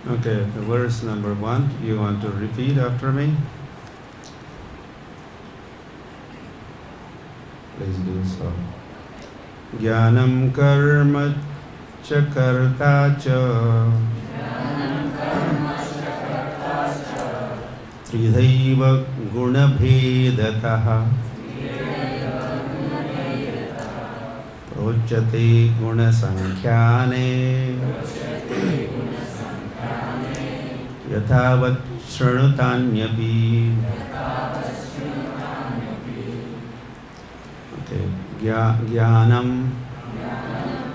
Okay, the verse number 1, you want to repeat after me? Please do so. Jnanam karma cha karta cha tridhaiva guna bhedatah prochyate guna sankhyane yathavat shranutanyapi. Okay, jnanam,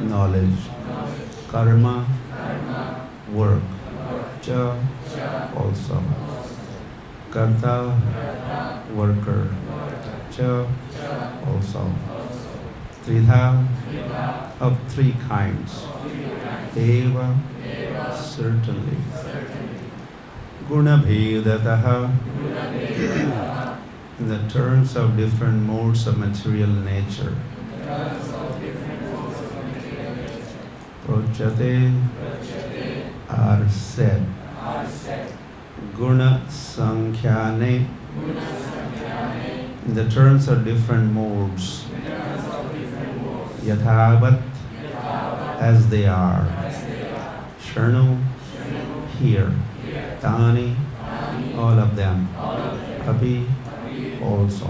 knowledge, karma, work, cha, also, karta, worker, cha, also, tridha, of three kinds, eva, certainly, guna bhedatah, in the terms of different modes of material nature. Prochyate are said. Guna sankhyane, in the terms of different modes. Yathavat, as they are. Shranu, here. Tani, all of them. Api, also.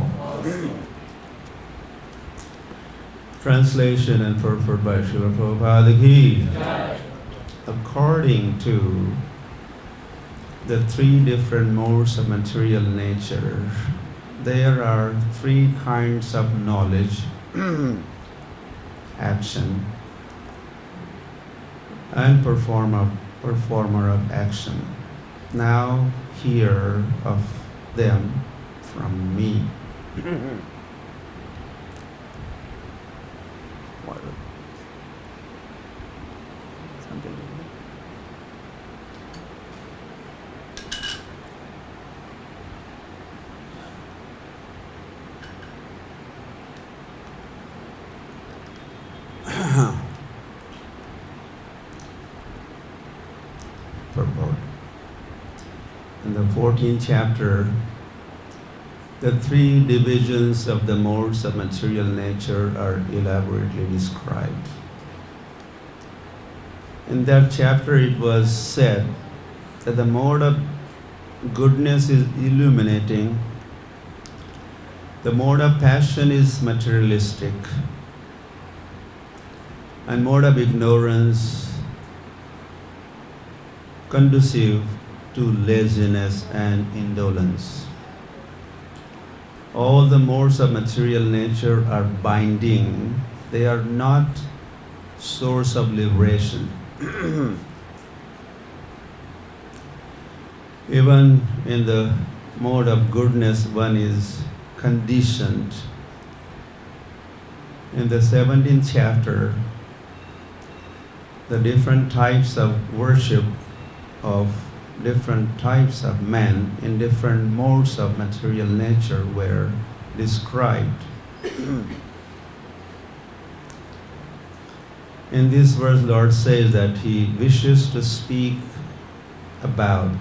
Translation and purport by Srila Prabhupada Ki. According to the three different modes of material nature, there are three kinds of knowledge, action, and performer of action. Now hear of them from me. Something. Purport. In the 14th chapter, the three divisions of the modes of material nature are elaborately described. In that chapter, it was said that the mode of goodness is illuminating, the mode of passion is materialistic, and mode of ignorance conducive to laziness and indolence. All the modes of material nature are binding. They are not source of liberation. Even in the mode of goodness, one is conditioned. In the 17th chapter, the different types of worship of different types of men in different modes of material nature were described. In this verse, Lord says that He wishes to speak about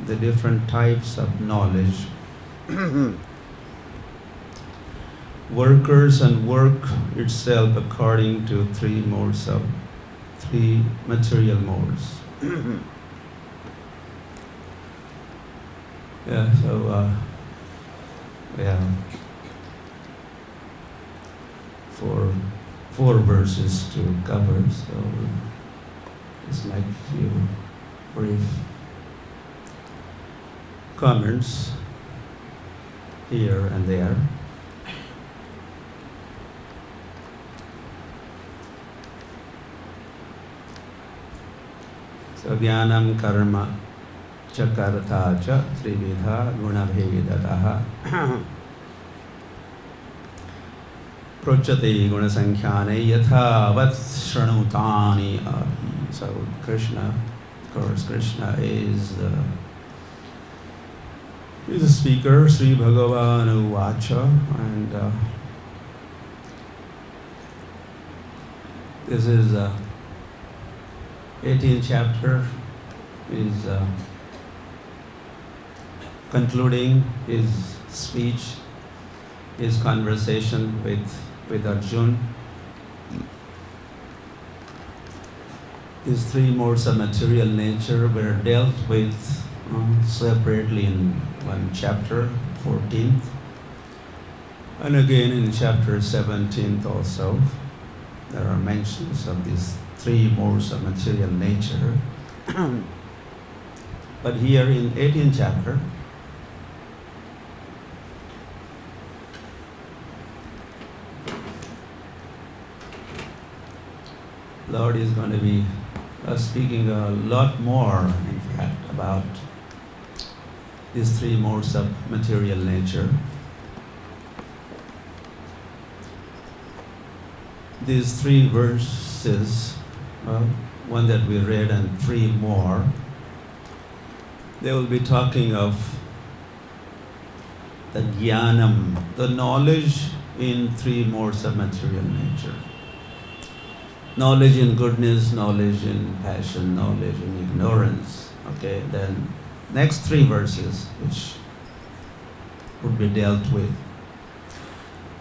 the different types of knowledge, workers and work itself according to three material modes. Yeah, so we have four verses to cover, so just like few brief comments here and there. So jnanam karma cha karta cha trividha guna bhedatah prochyate guna sankhyane yathavat shranutani abhi. So Krishna, of course, Krishna is the speaker, Sri Bhagavan Uvacha, and this is 18th chapter is concluding his speech, his conversation with Arjun. These three modes of material nature were dealt with separately in one chapter, 14th, and again in chapter 17th also. There are mentions of these three modes of material nature. But here in 18th chapter, Lord is going to be speaking a lot more, in fact, about these three modes of material nature. These three verses, one that we read and three more, they will be talking of the jnanam, the knowledge in three modes of material nature. Knowledge in goodness, knowledge in passion, knowledge in ignorance. Okay, then next three verses, which would be dealt with,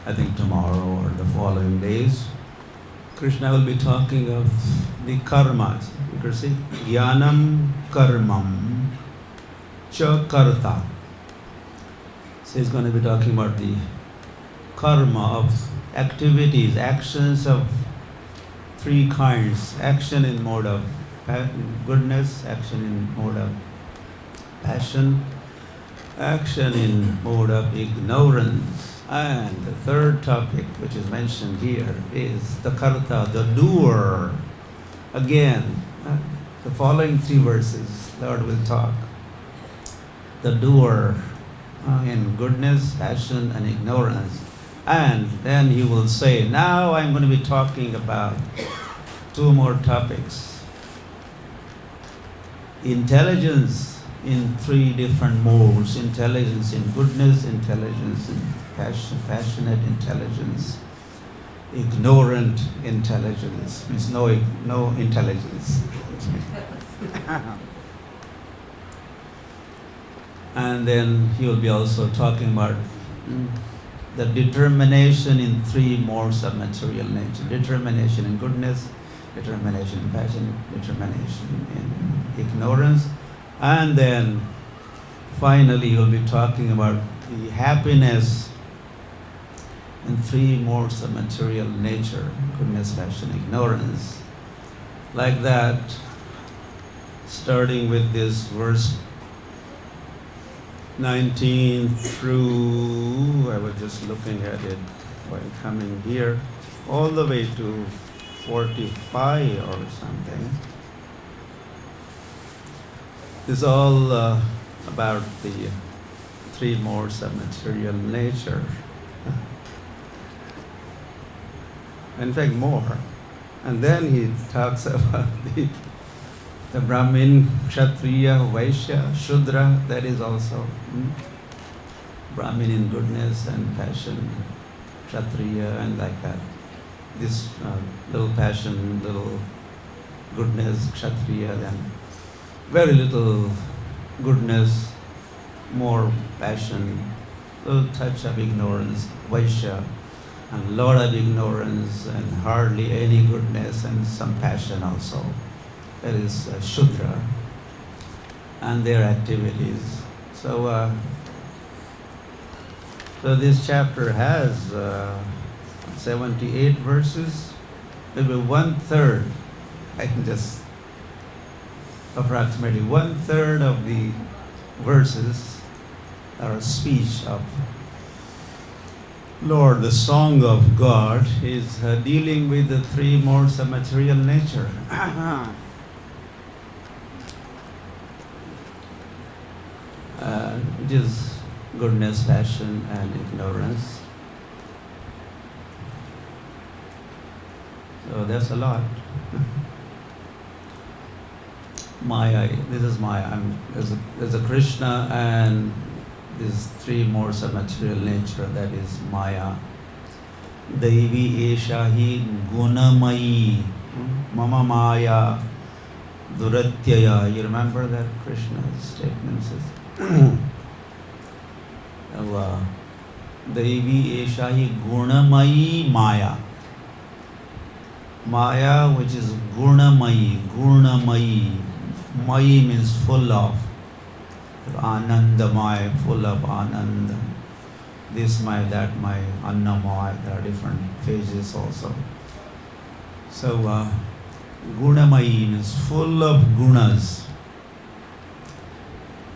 I think tomorrow or the following days. Krishna will be talking of the karmas. You can see, jnanam karmam cha karta. So he's going to be talking about the karma of activities, actions of three kinds: action in mode of goodness, action in mode of passion, action in mode of ignorance. And the third topic which is mentioned here is the karta, the doer. Again, the following three verses, Lord will talk. The doer in goodness, passion, and ignorance. And then he will say, now I'm going to be talking about two more topics. Intelligence in three different modes: intelligence in goodness, intelligence in passion, passionate intelligence, ignorant intelligence, means no intelligence. And then he will be also talking about the determination in three modes of material nature: determination in goodness, determination in passion, determination in ignorance. And then finally he will be talking about the happiness in three modes of material nature: goodness, passion, ignorance. Like that, starting with this verse 19 through, I was just looking at it while coming here, all the way to 45 or something. This is all about the three modes of material nature. In fact, more. And then he talks about the Brahmin, Kshatriya, Vaishya, Shudra. That is also Brahmin in goodness and passion, Kshatriya, and like that. This little passion, little goodness, Kshatriya, then very little goodness, more passion, little touch of ignorance, Vaishya, and a lot of ignorance and hardly any goodness and some passion also. That is Shudra and their activities. So this chapter has 78 verses. Maybe 1/3, I can just approximately 1/3 of the verses are a speech of Lord. The song of God is dealing with the three modes of material nature. Which is goodness, passion, and ignorance. So that's a lot. Maya, this is Maya. There's a Krishna and these three modes of material nature, that is Maya. Devi Esha hi Gunamayi Mama Maya Duratyaya. You remember that Krishna's statement says, Devi Eshahi Gunamayi Maya. Maya, which is Gunamayi, Gunamayi. Mayi means full of. Anandamaya, full of Ananda. This Maya, that Maya, Annamaya. There are different phases also. So, Gunamayi means full of gunas.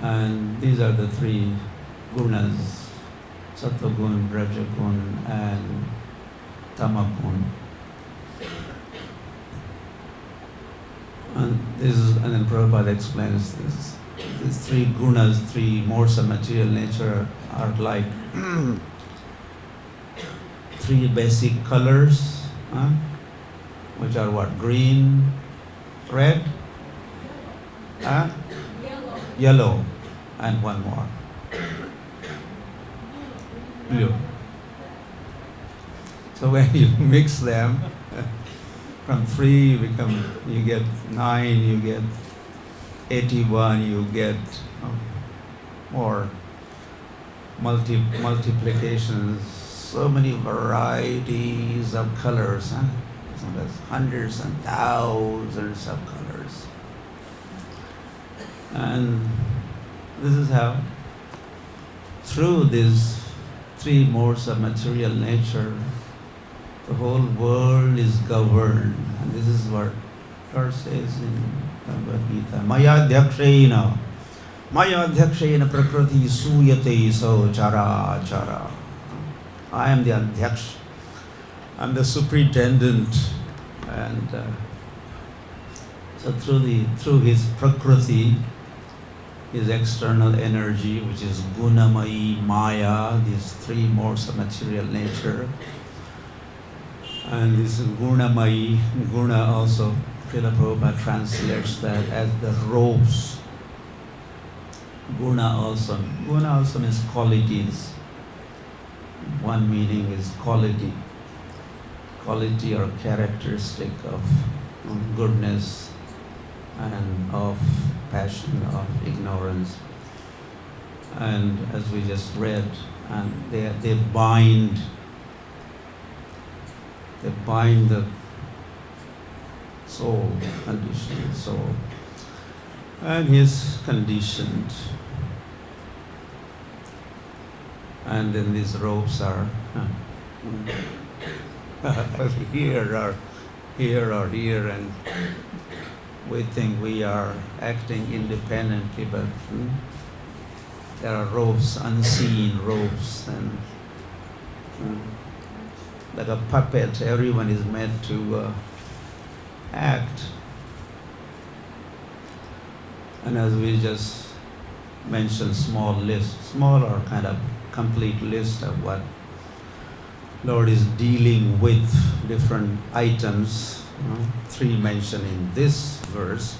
And these are the three gunas. Sattvagun, Rajagun, and Tamagun. And then Prabhupada explains this. These three gunas, three modes of material nature are like three basic colors, which are what? Green, red, yellow, and one more. Blue. So when you mix them, from 3 you get 9, you get 81, you get more multiplications, so many varieties of colors, sometimes hundreds and thousands of colors. And this is how, through these 3 modes of material nature, the whole world is governed. And this is what Lord says in Bhagavad Gita. Maya Dhyakshaena Prakriti Suyate So Chara Chara. I am the Adhyaksh. I'm the superintendent. And so through his Prakriti, his external energy, which is Gunamayi, Maya, these 3 modes of material nature. And this Gunamayi, Guna also, Srila Prabhupada translates that as the robes. Guna also means qualities. One meaning is quality or characteristic of goodness and of passion, of ignorance. And as we just read, and they bind the soul, conditioned soul, and he is conditioned. And then these robes are here or here, and we think we are acting independently, but there are robes, unseen robes, and like a puppet, everyone is meant to act. And as we just mentioned, small or kind of complete list of what Lord is dealing with, different items. 3 mentioned in this verse: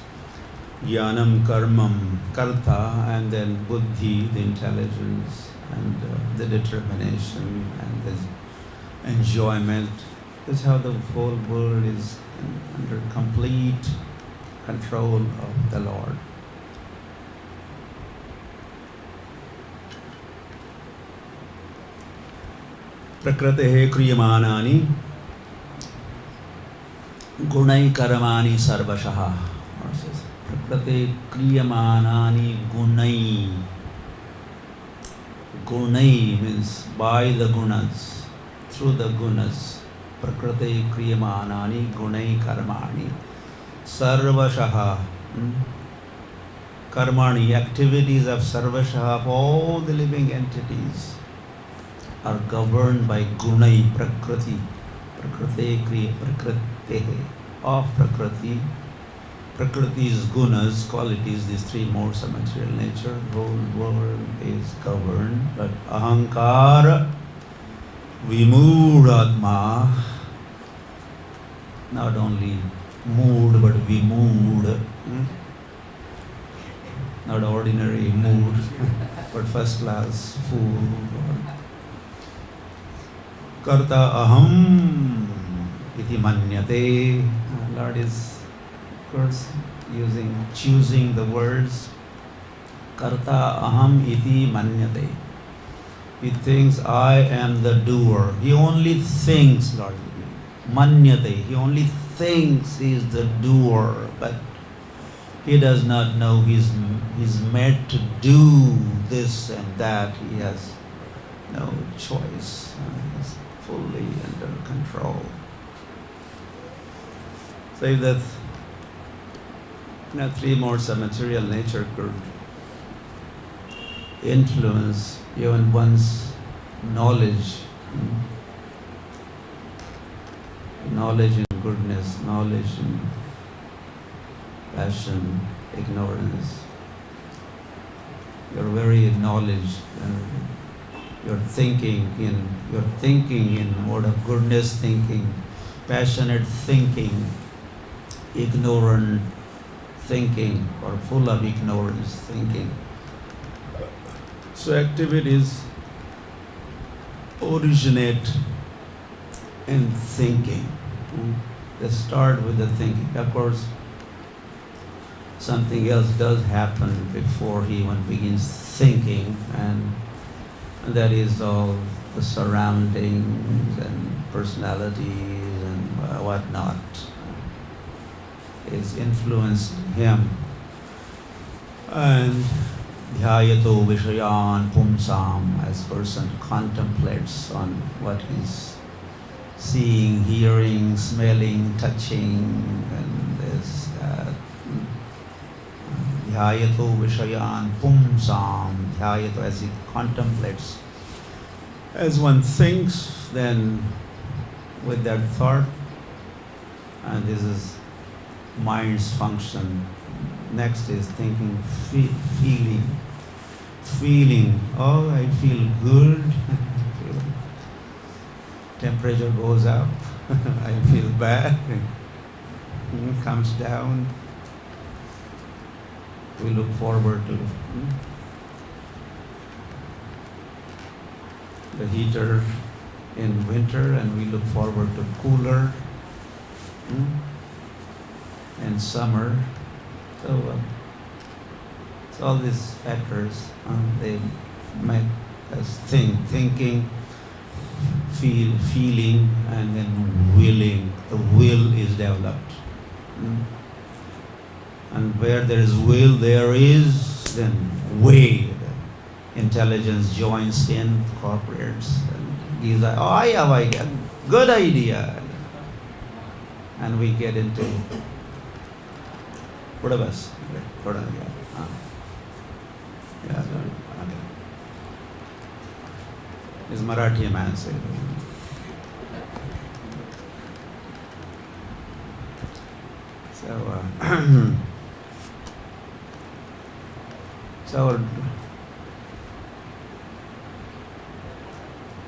Jnanam, Karmam, Karta, and then Buddhi, the intelligence, and the determination, and the enjoyment. This is how the whole world is under complete control of the Lord. Prakritehe kriyamanani gunai karamani sarvashaha. Prakrite kriyamanani gunai. Gunai means by the gunas, through the gunas. Prakrite kriyamanani gunai karmani sarvashaha. Karmani, activities of sarvashaha, of all the living entities, are governed by gunai, prakriti. Prakrite kriya, prakritehe, of prakriti. Prakriti's gunas, qualities, these 3 modes of material nature. The whole world is governed, but ahankara, vimudatma, not only mood but vimood, not ordinary mood, but first class food. Karta aham iti manyate. Lord is Of course, choosing the words karta aham iti manyate. He thinks I am the doer. He only thinks, Lord. Manyate. He only thinks he is the doer, but he does not know he's made to do this and that. He has no choice. He's fully under control. Say that three modes of material nature could influence even one's knowledge. Knowledge in goodness, knowledge in passion, ignorance. Your very knowledge, your thinking in mode of goodness thinking, passionate thinking, ignorant thinking, or full of ignorance thinking. So activities originate in thinking. They start with the thinking. Of course, something else does happen before he even begins thinking, and that is all the surroundings and personalities and whatnot is influencing him. And dhyayato vishayan pumsam, as person contemplates on what he's seeing, hearing, smelling, touching, and this dhyayato vishayan pumsam, dhyayato, as he contemplates. As one thinks, then with that thought, and this is mind's function. Next is thinking, feeling. Oh, I feel good. Temperature goes up. I feel bad. Comes down. We look forward to the heater in winter, and we look forward to cooler in summer. So all these factors, they make us thinking, feeling, and then willing. The will is developed. And where there is will, there is then way. Intelligence joins in, cooperates, and gives I have idea, good idea. And we get into Pudavas. Yeah, okay. Is Marathi man say.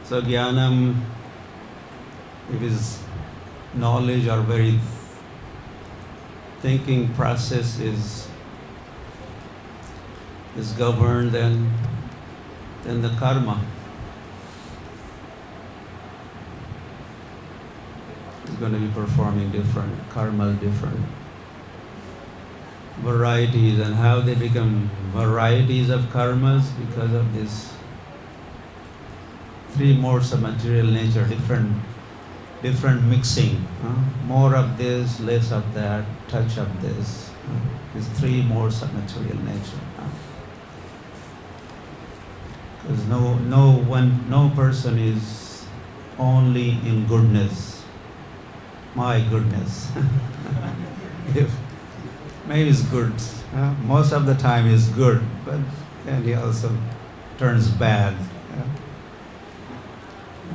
So jnanam, if his knowledge or very thinking process is governed, then the karma is going to be performing different varieties. And how they become varieties of karmas? Because of this three modes of material nature, different mixing, more of this, less of that, touch of this. These three modes of material nature. Because no person is only in goodness. My goodness. If maybe it's good, most of the time is good, but then he also turns bad.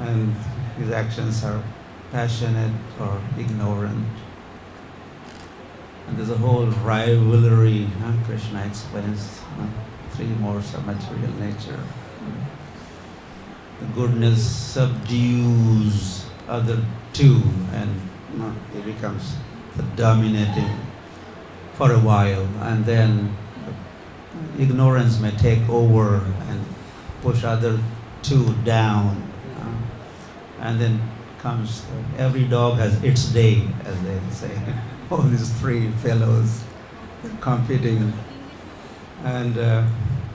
And his actions are passionate or ignorant. And there's a whole rivalry, Krishna explains, three modes of material nature. The goodness subdues other two, and it becomes the dominating for a while, and then ignorance may take over and push other two down. And then comes, every dog has its day, as they say. all these three fellows competing and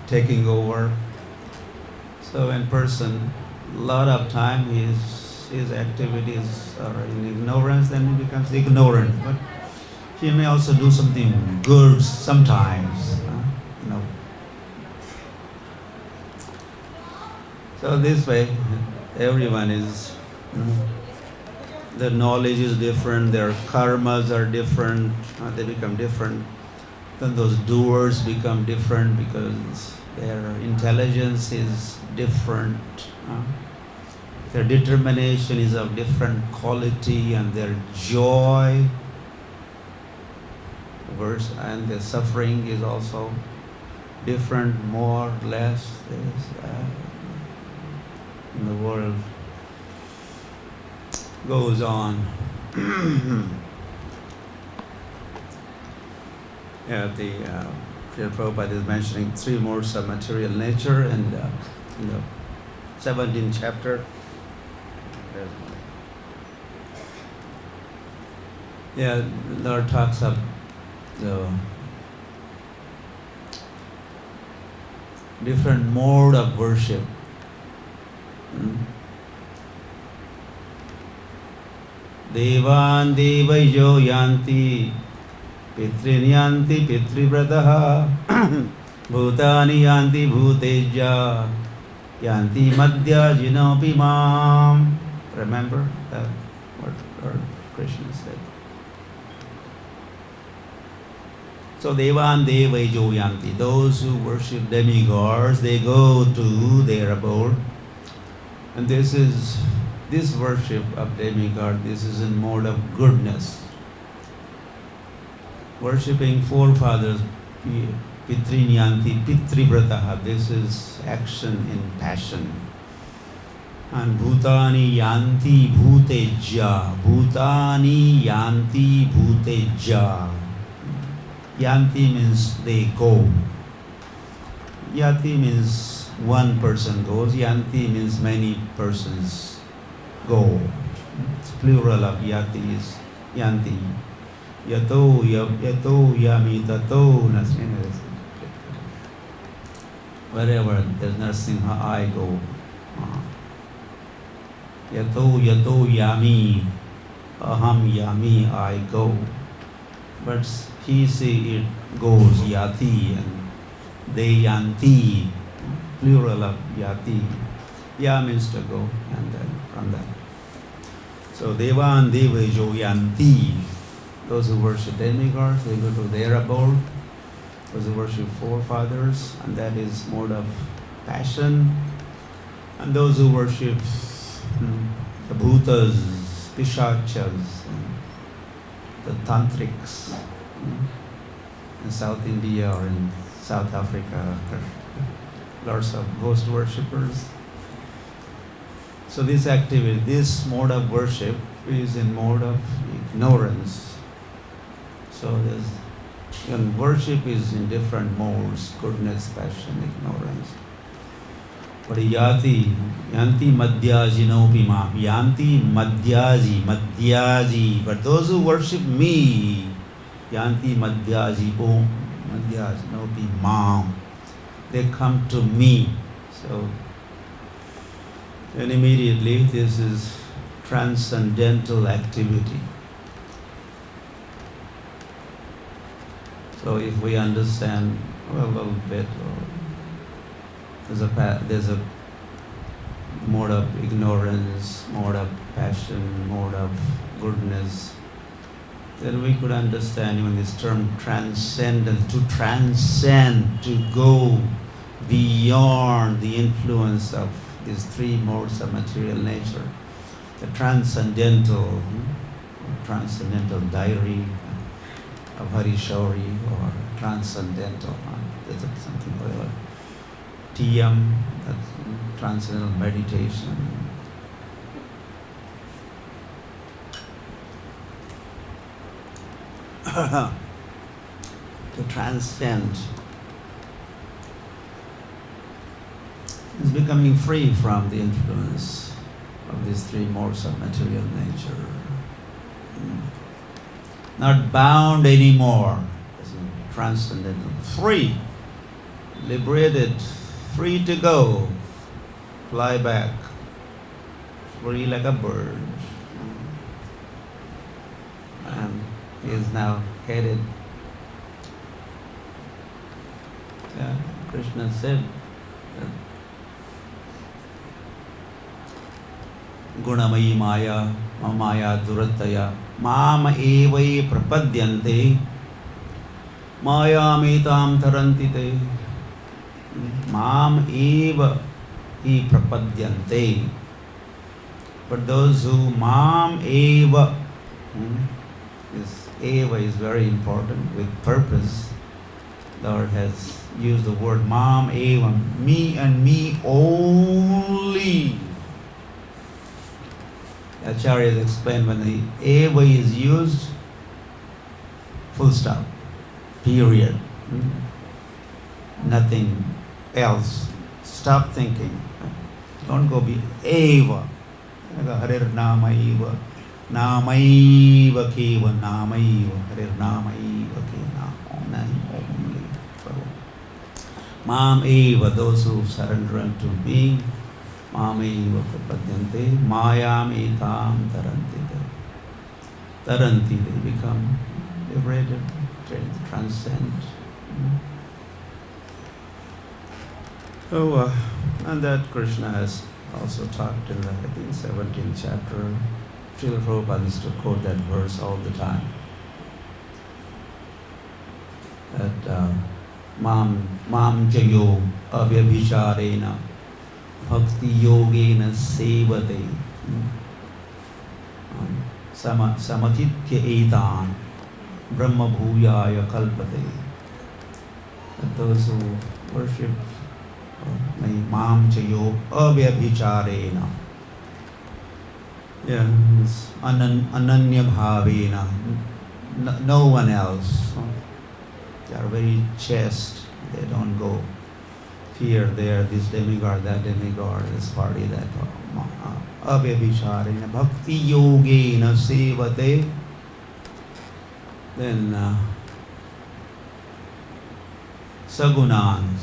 taking over. So when person, a lot of time his activities are in ignorance, then he becomes ignorant. But he may also do something good sometimes. You know. So this way, everyone is, their knowledge is different, their karmas are different, they become different. Then those doers become different because their intelligence is different. Their determination is of different quality, and their joy and their suffering is also different, more, less. In the world goes on. Yeah, the Srila Prabhupada is mentioning three modes of material nature, and in the 17th chapter, yeah, Lord talks of the different mode of worship. Devan devaijo yanti pitrin yanti pitrivrataha bhutani yanti bhuteja yanti madhya jinopi mam. Remember that what Lord Krishna said. So Devan devaijo yanti, those who worship demigods, they go to their abode. And this worship of demigod, this is in mode of goodness. Worshipping forefathers, pitrinyanti, pitrivrataha, this is action in passion. And bhutani yanti bhuteja, bhutani yanti bhuteja. Yanti means they go. Yati means one person goes, yanti means many persons go. It's plural of yati is yanti. Yato yami tato nasmin. Wherever there's Narasimha, I go. Yato yami, aham yami, I go. But he say it goes, yati, and they yanti, plural of yati. Ya means to go, and then from that. So Devan Devajo yanti, those who worship demigods, they go to their abode. Those who worship forefathers, and that is mode of passion. And those who worship the bhutas, pishachas, the tantrics in South India or in South Africa, lots of ghost worshippers. So this activity, this mode of worship is in mode of ignorance. So and worship is in different modes: goodness, passion, ignorance. But yanti madhyaji nopima, yanti madhyaji. But those who worship me, yanti madhyaji nopima, they come to me. So, and immediately this is transcendental activity. So if we understand a little bit, there's a mode of ignorance, mode of passion, mode of goodness, then we could understand even this term transcendence, to transcend, to go beyond the influence of these three modes of material nature. The transcendental diary of Hari Shauri, or transcendental, there's something called TM, that's transcendental meditation. To transcend is becoming free from the influence of these three modes of material nature. not bound anymore, transcendental, free, liberated, free to go, fly back, free like a bird. And he is now headed. Krishna said, Gunamayi Maya, Mamaya Durataya, Mama Evai Prapadyante, Maya Metam Tarantite, Mam Eva Hi Prapadyante. But those who Mam Eva, this Eva is very important with purpose. Lord has used the word Mam Eva, me and me only. Acharyas explain when the Eva is used, full stop, period. Nothing else. Stop thinking. Don't go be Eva. Hare Nama Eva. Nama Eva Keva. Nama Eva. Hare Nama Eva Keva. Name only. Mam Eva, those who surrender unto me. Mameva prapadyante, mayam etam tarantite. Taranti, they become liberated, transcend. So, and that Krishna has also talked in the, I think, 17th chapter. Srila Prabhupada used to quote that verse all the time. That mam jayo avyabhicharena Bhakti yogena sevate samatitya etan brahma bhuyaya kalpate. That those who worship mam chayo avyabhicharena, ananya bhavena, no one else. They are very chaste, they don't go here, there, this demigod, that demigod, this party, that avyabhicharena bhakti yogena sevate. Then sagunan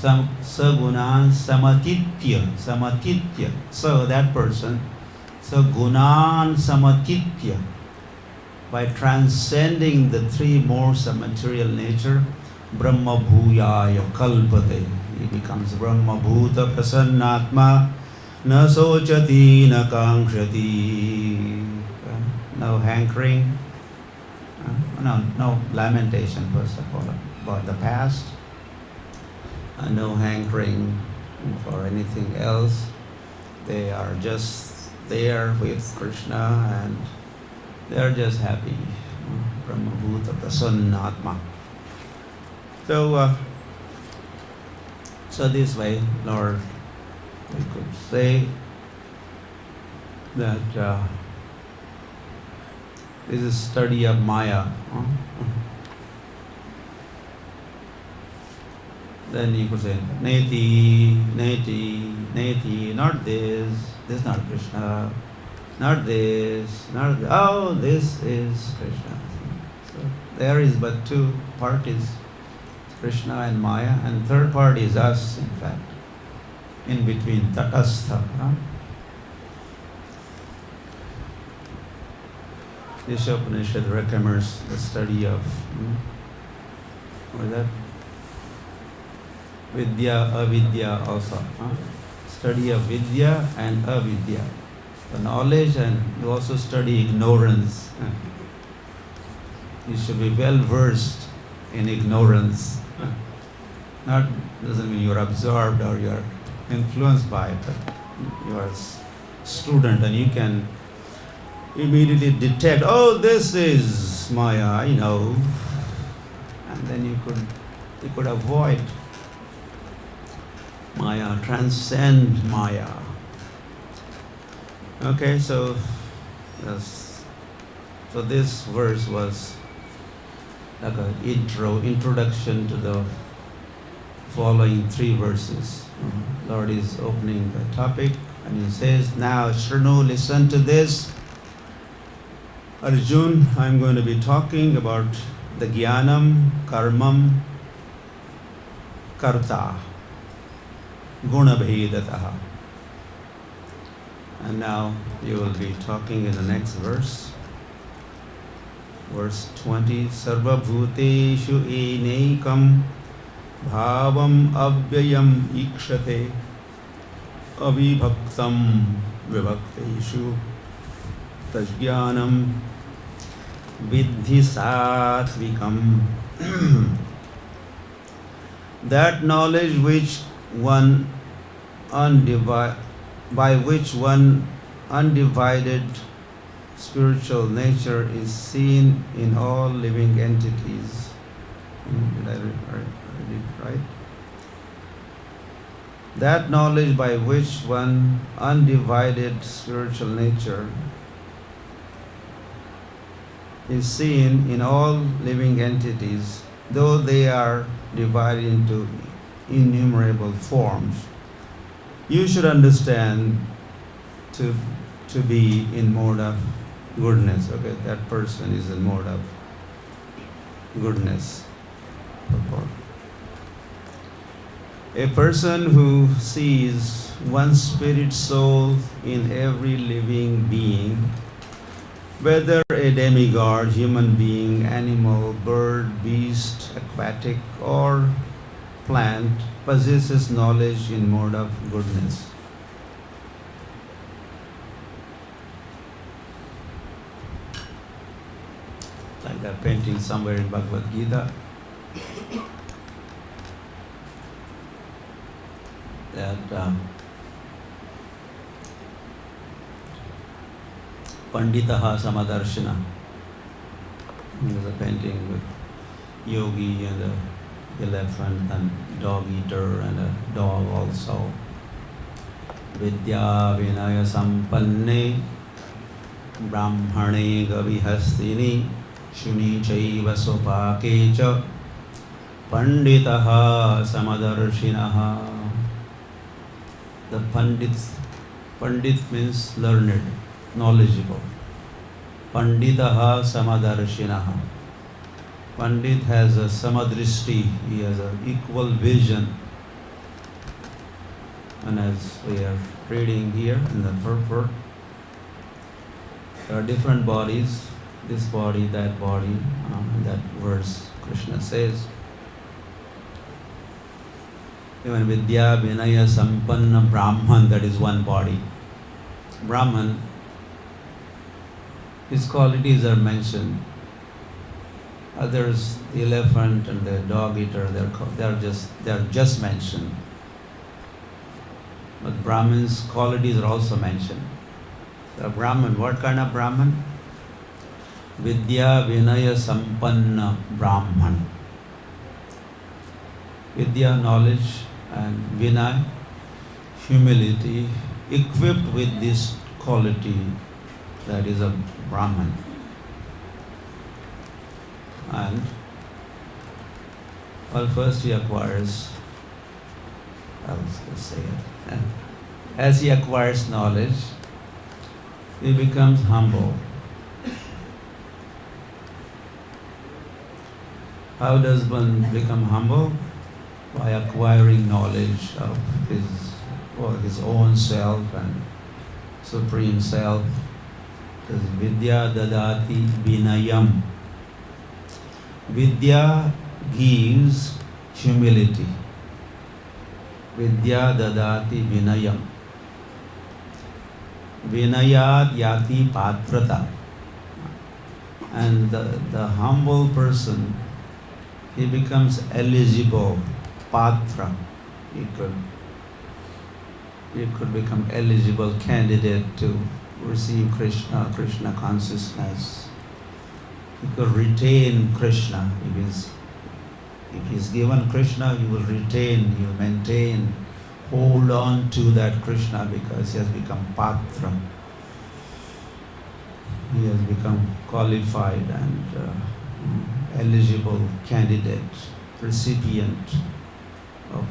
samatitya. So that person, sagunan samatitya, by transcending the three modes of material nature, brahma bhuyaya kalpate. He becomes Brahma Bhuta Prasannatma, na sochati na kankshati. No hankering, no lamentation, first of all, about the past, no hankering for anything else. They are just there with Krishna and they are just happy. Brahma Bhuta Prasannatma. So this way, Lord, we could say that this is study of Maya. Then you could say, Neti, Neti, Neti, not this is not Krishna, not this, not this. Oh, this is Krishna. So there is but two parties, Krishna and Maya, and third part is us, in fact, in between, tatastha. This Upanishad recommends the study of what is that? Vidya, avidya also. Study of Vidya and avidya. The knowledge, and you also study ignorance. You should be well versed in ignorance. Not doesn't mean you're absorbed or you're influenced by it, but you are a student and you can immediately detect, oh, this is Maya, I know. And then you could avoid Maya, transcend Maya. Okay, so this verse was like an introduction to the following three verses. Lord is opening the topic and he says, now Shrinu, listen to this. Arjun, I'm going to be talking about the Jnanam, Karmam, Karta, Gunabhedataha. And now you will be talking in the next verse. Verse 20, Sarva Bhuteshu Enaikam Bhavam Avyayam Ikshate Avibhaktam Vibhakteshu Tajjnanam Vidhi Satvikam. That knowledge by which one undivided spiritual nature is seen in all living entities. Did I read it right? That knowledge by which one undivided spiritual nature is seen in all living entities, though they are divided into innumerable forms, you should understand to be in mode of goodness. Okay, that person is in mode of goodness. A person who sees one spirit soul in every living being, whether a demigod, human being, animal, bird, beast, aquatic, or plant, possesses knowledge in mode of goodness. Like that painting somewhere in Bhagavad Gita, that Panditaha Samadarshana. There's a painting with yogi and a elephant and dog eater and a dog also. Vidya Vinaya Sampanne Brahmane Gavihastini Shuni Chaiva Sopakecha Panditaha Samadarshinaha. The Pandit means learned, knowledgeable. Panditaha Samadarshinaha. Pandit has a samadrishti, he has an equal vision. And as we are reading here in the purport, there are different bodies, this body, that body, in that verse Krishna says, even Vidya Vinaya Sampanna Brahman, that is one body. Brahman, his qualities are mentioned. Others, the elephant and the dog eater, they are just mentioned. But Brahman's qualities are also mentioned. The Brahman, what kind of Brahman? Vidya Vinaya Sampanna Brahman. Vidya, knowledge, and Vinaya, humility, equipped with this quality, that is a Brahman. And well, first he acquires, let's say it, as he acquires knowledge, he becomes humble. How does one become humble? By acquiring knowledge of his own self and supreme self. Because Vidya Dadati Vinayam. Vidya gives humility. Vidya Dadati Vinayam. Vinayat Yati Patrata. And the humble person, he becomes eligible. Patra. He could become eligible candidate to receive Krishna consciousness. He could retain Krishna. If he's given Krishna, he will retain, he will maintain, hold on to that Krishna because he has become Patra. He has become qualified and eligible candidate, recipient of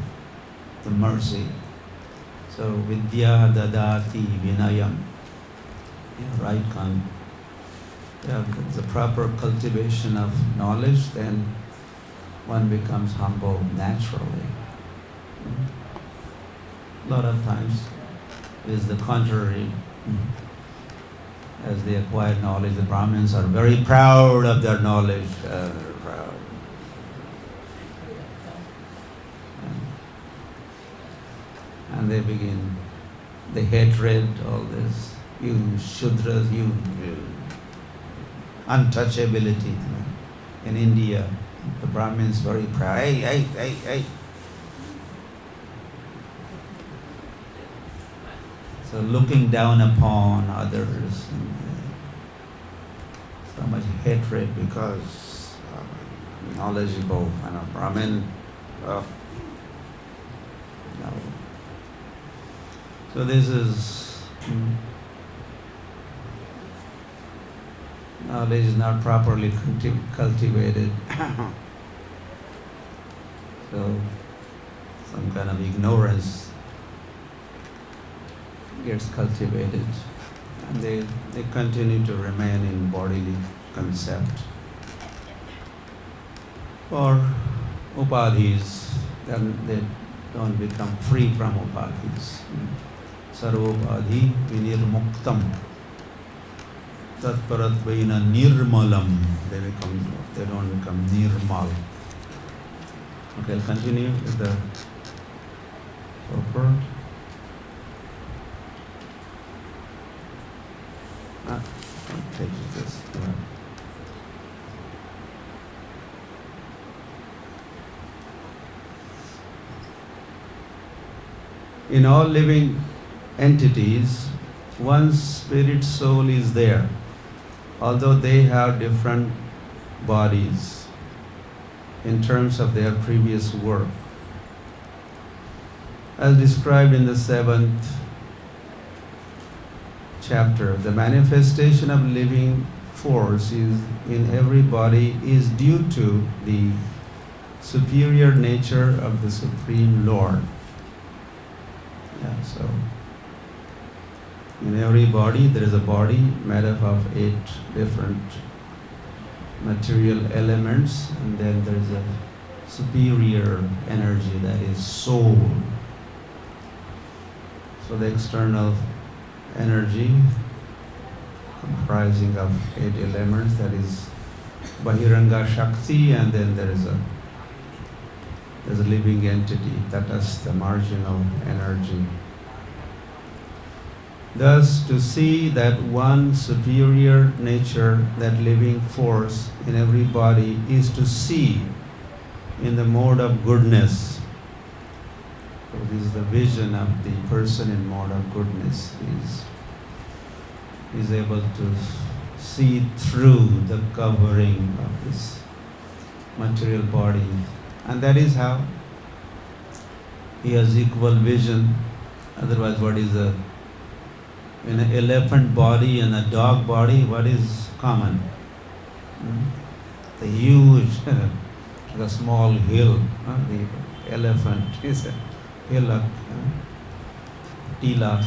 the mercy. So Vidya Dadati Vinayam. Right, Khan. the proper cultivation of knowledge, then one becomes humble naturally. A lot of times it is the contrary. As they acquire knowledge, the Brahmins are very proud of their knowledge. Proud. And they begin the hatred, all this, you Shudras, you untouchability. In India, the Brahmins very proud. Hey. So looking down upon others, so much hatred because knowledgeable Brahmin. No. So this is knowledge is not properly cultivated. So some kind of ignorance gets cultivated, and they continue to remain in bodily concept or upadhis. Then they don't become free from upadhis. Sarvopadhi vinirmuktam tatparatvaina nirmalam. They don't become nirmal. Okay, I'll continue with the purport. What page is this? In all living entities, one spirit soul is there, although they have different bodies in terms of their previous work. As described in the 7th chapter, the manifestation of living force is in every body is due to the superior nature of the Supreme Lord. So in every body there is a body made up of 8 different material elements, and then there is a superior energy that is soul. So the external energy comprising of 8 elements, that is Bahiranga Shakti, and then there's a living entity, Tatastha, marginal energy. Thus, to see that one superior nature, that living force in every body, is to see in the mode of goodness. So this is the vision of the person in mode of goodness. He is able to see through the covering of this material body. And that is how he has equal vision. Otherwise, what is in an elephant body and a dog body, what is common? The huge, the small hill. The elephant is a hillock. Tila,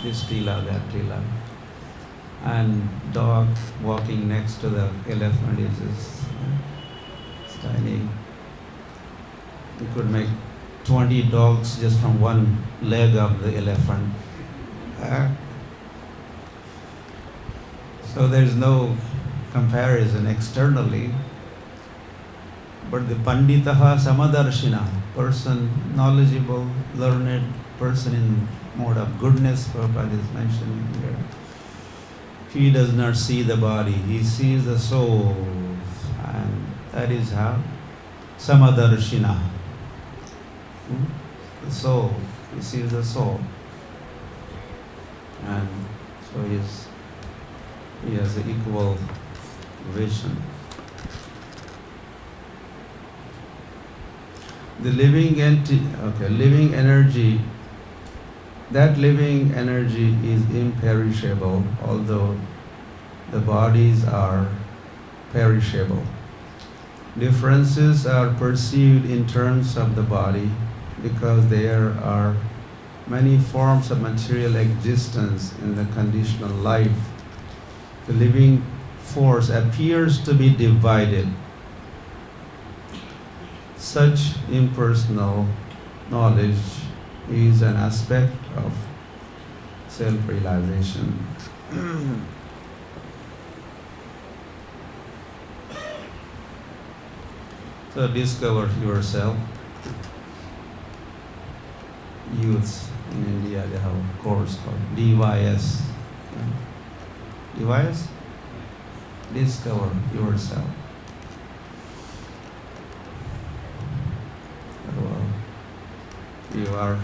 this tila, that tila. And dog walking next to the elephant is this tiny. You could make 20 dogs just from one leg of the elephant. So there is no comparison externally. But the Panditaha Samadarshina, person knowledgeable, learned, person in mode of goodness, Prabhupada is mentioning here. He does not see the body, he sees the soul. And that is how Samadarshina. The soul, he sees the soul. And so he has an equal vision. The living energy, that living energy is imperishable, although the bodies are perishable. Differences are perceived in terms of the body because there are many forms of material existence in the conditional life. The living force appears to be divided, such impersonal knowledge is an aspect of self-realization. So discover yourself. Youths in India, they have a course called DYS. DYS? Discover yourself. You are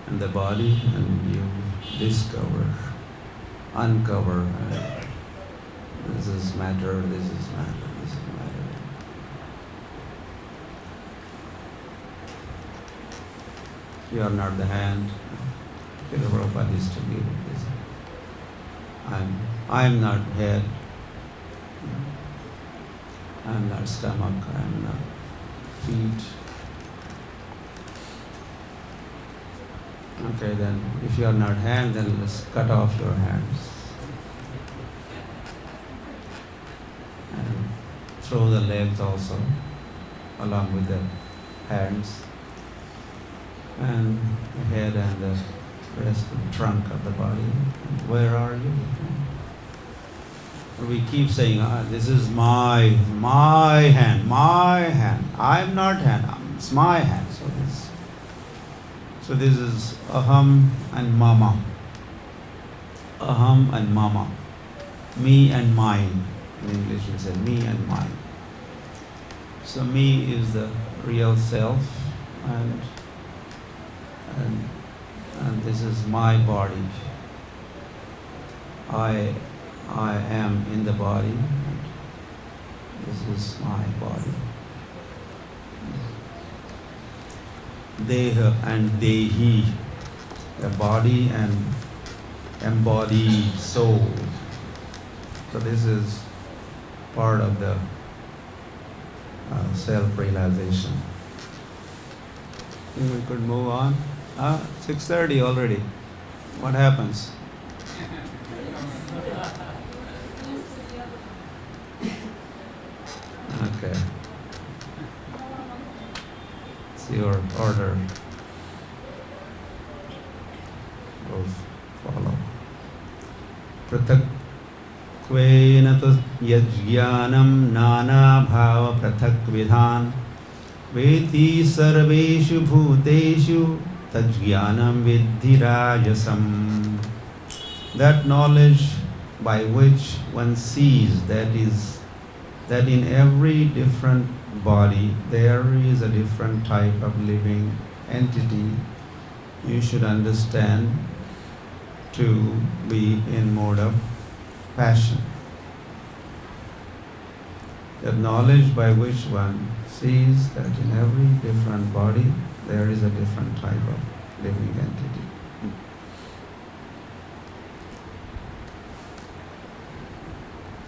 in the body and you discover, uncover. This is matter, this is matter, this is matter. You are not the hand. Prabhupada is to give this. I am not head. I am not stomach. I am not feet. Okay, then if you are not hand, then let's cut off your hands and throw the legs also along with the hands, and the head and the rest of the trunk of the body. And where are you? We keep saying, this is my hand. I'm not hand, it's my hand. So this is aham and mama. Aham and mama. Me and mine. In English we say me and mine. So me is the real self, and this is my body. I am in the body, and this is my body. Deha and Dehi, the body and embodied soul. So this is part of the self-realization. Think we could move on? 6:30 already. What happens? Okay. It's your order. We'll follow. Pratakvena tu yajnanam nana bhava pratakvidhan veti sarveshu bhuteshu tajnanam vidhi rajasam. That knowledge by which one sees, that in every different body there is a different type of living entity, you should understand to be in mode of passion. The knowledge by which one sees that in every different body there is a different type of living entity.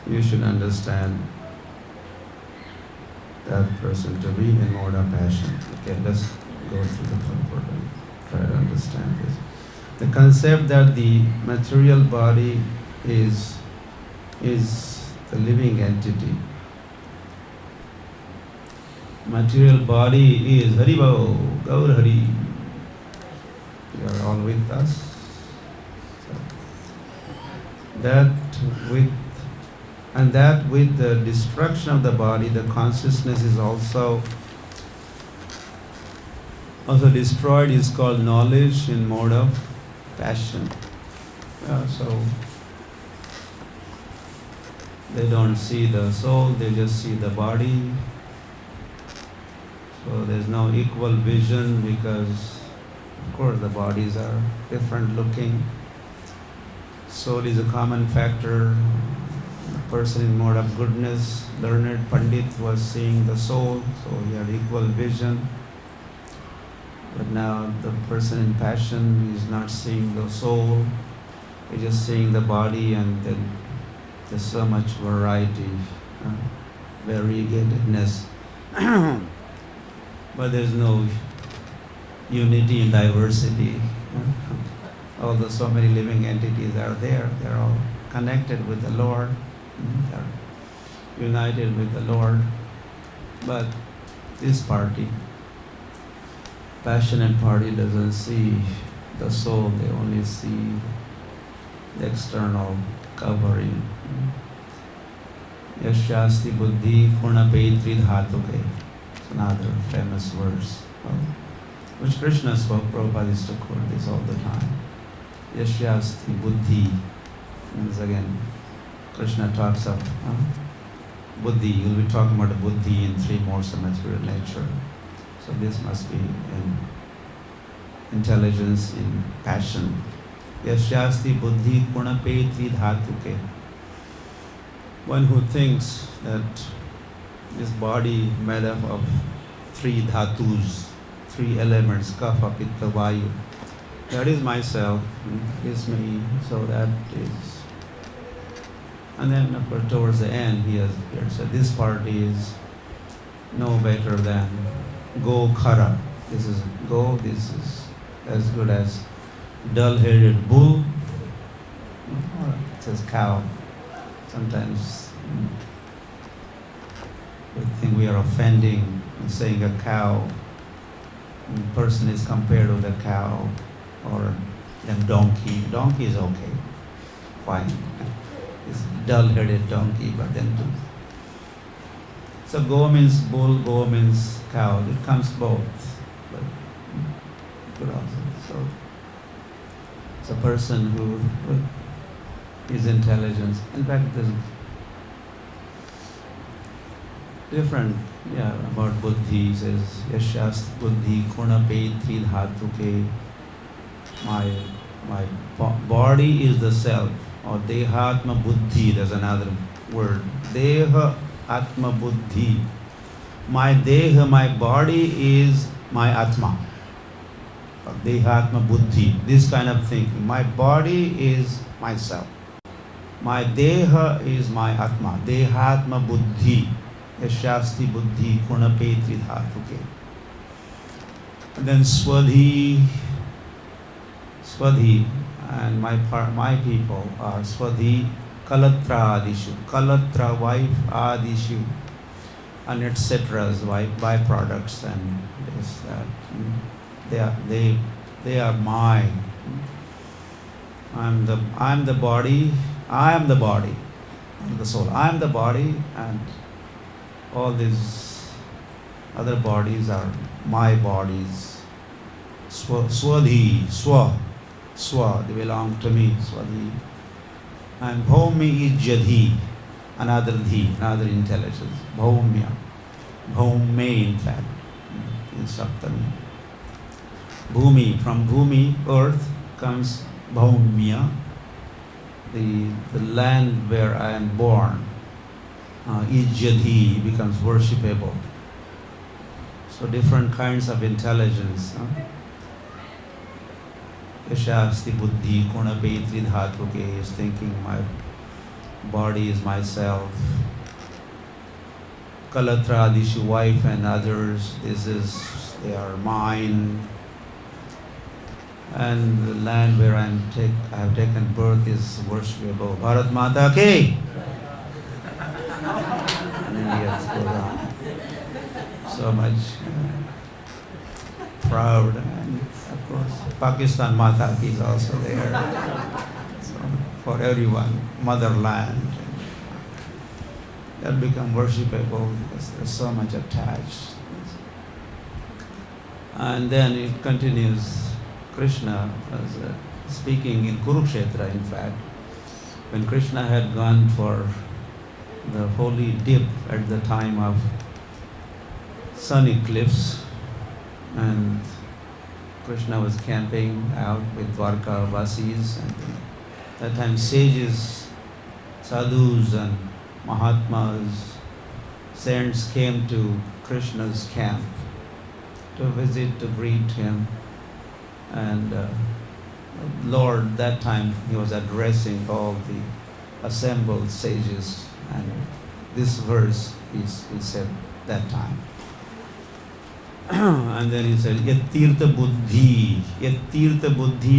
You should understand that person to be in mode of passion. Okay, let's go through the purport and try to understand this. The concept that the material body is the living entity. Material body is Haribo, Gaur Hari. You are all with us. So, that with the destruction of the body, the consciousness is also destroyed, is called knowledge in mode of passion. So they don't see the soul, they just see the body. So there's no equal vision because, of course, the bodies are different looking. Soul is a common factor. The person in mode of goodness, learned Pandit, was seeing the soul, so he had equal vision. But now the person in passion is not seeing the soul, he's just seeing the body, and then there's so much variety, variegatedness. But there's no unity in diversity. Although so many living entities are there, they're all connected with the Lord, they're united with the Lord. But this party, passionate party, doesn't see the soul, they only see the external covering. Yashasti buddhi purnapetri dhatuke. It's another famous verse, which Krishna spoke. Prabhupada used to quote this all the time. Yashasti buddhi means, again, Krishna talks of buddhi. You'll be talking about the buddhi in three modes of material nature. So this must be in intelligence, in passion. Yashasti buddhi purnapetri dhatuke. One who thinks that this body made up of three dhatus, three elements, kapha, pitta, vayu, that is myself, that is me, so that is. And then, of course, towards the end, he has said this party is no better than go khara. This is go, this is as good as dull-headed bull, or it says cow. Sometimes we think we are offending saying a cow. Person is compared with a cow, or then donkey. Donkey is okay, fine. It's dull-headed donkey, but then too. So go means bull, go means cow. It comes both, but good also. So it's a person who his intelligence. In fact, there's different, about buddhi. He says, Yashast buddhi kunapeti dhatuke. My body is the self, or dehatma buddhi. There's another word. Deha atma buddhi. My deha, my body is my atma. Dehatma buddhi. This kind of thinking. My body is myself. My deha is my atma. Dehatma buddhi. Yashasti buddhi kunapetri dhatuke. And then swadhi, and my people are swadhi kalatra adishu. Kalatra, wife, adishu, and etc. byproducts, and this, that. They are mine. I'm the body. I am the body. I'm the soul. I am the body, and all these other bodies are my bodies. Swadhi, swa, they belong to me. Swadhi. And bhaumi is jadhi, another dhi, another intelligence. Bhaumya, bhaume, in fact, in Saptami. Bhumi, from bhumi, earth, comes bhaumya, the land where I am born. Ijjadhi becomes worshipable. So different kinds of intelligence. Yashasti buddhi kunapetri dhatuke is thinking my body is myself. Kalatra adishu, wife and others, they are mine. And the land where I have taken birth is worshipable. Bharat Mata Ki! And then he has goes on. So much proud, and of course Pakistan Mata Ki is also there. So for everyone, motherland. That become worshipable because there's so much attached. And then it continues. Krishna was speaking in Kurukshetra, in fact, when Krishna had gone for the holy dip at the time of sun eclipse, and Krishna was camping out with Dwarka Vasis, and at that time sages, sadhus and mahatmas, saints came to Krishna's camp to visit, to greet him. And Lord, that time he was addressing all the assembled sages, and this verse he said that time. And then he said, Yat tirtha buddhi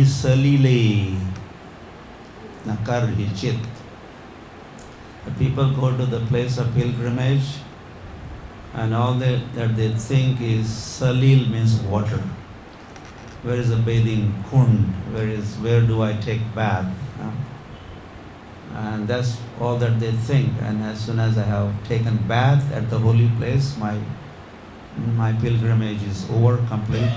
salile nakar chit The people go to the place of pilgrimage, and all that they think is salil means water. Where is the bathing kund? Where do I take bath? And that's all that they think. And as soon as I have taken bath at the holy place, my pilgrimage is over, complete.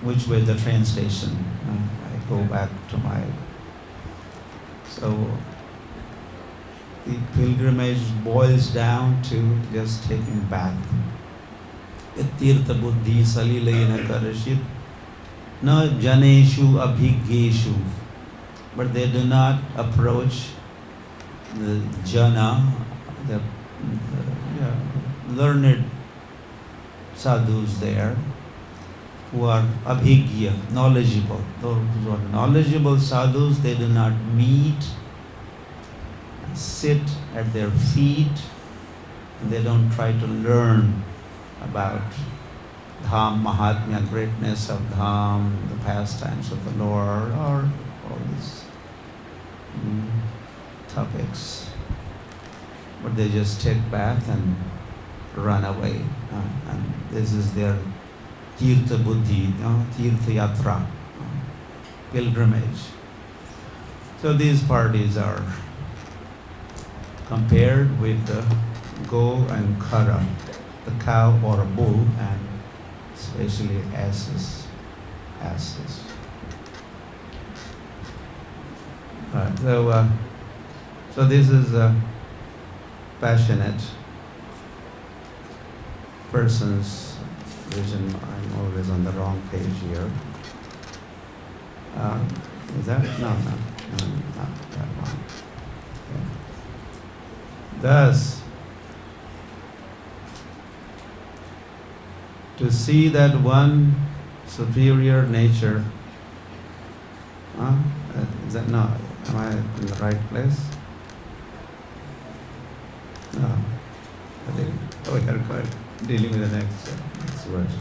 Which way the train station? I go back to my. So the pilgrimage boils down to just taking bath. Tirtha buddhi salilayana karashit na janeshu abhigeshu. But they do not approach the jana, the learned sadhus there, who are abhigya, knowledgeable. Those who are knowledgeable sadhus, they do not meet, sit at their feet, and they don't try to learn about Dham, Mahatmya, greatness of Dham, the pastimes of the Lord, or all these topics. But they just take bath and run away. And this is their Tirtha Buddhi, Tirtha Yatra, pilgrimage. So these parties are compared with the go and kara, the cow or a bull, and especially asses. So this is a passionate person's vision. I'm always on the wrong page here. Is that? No, not that one. Okay. Thus, to see that one superior nature, is that, no, am I in the right place? No, I think, we are quite dealing with the next verse.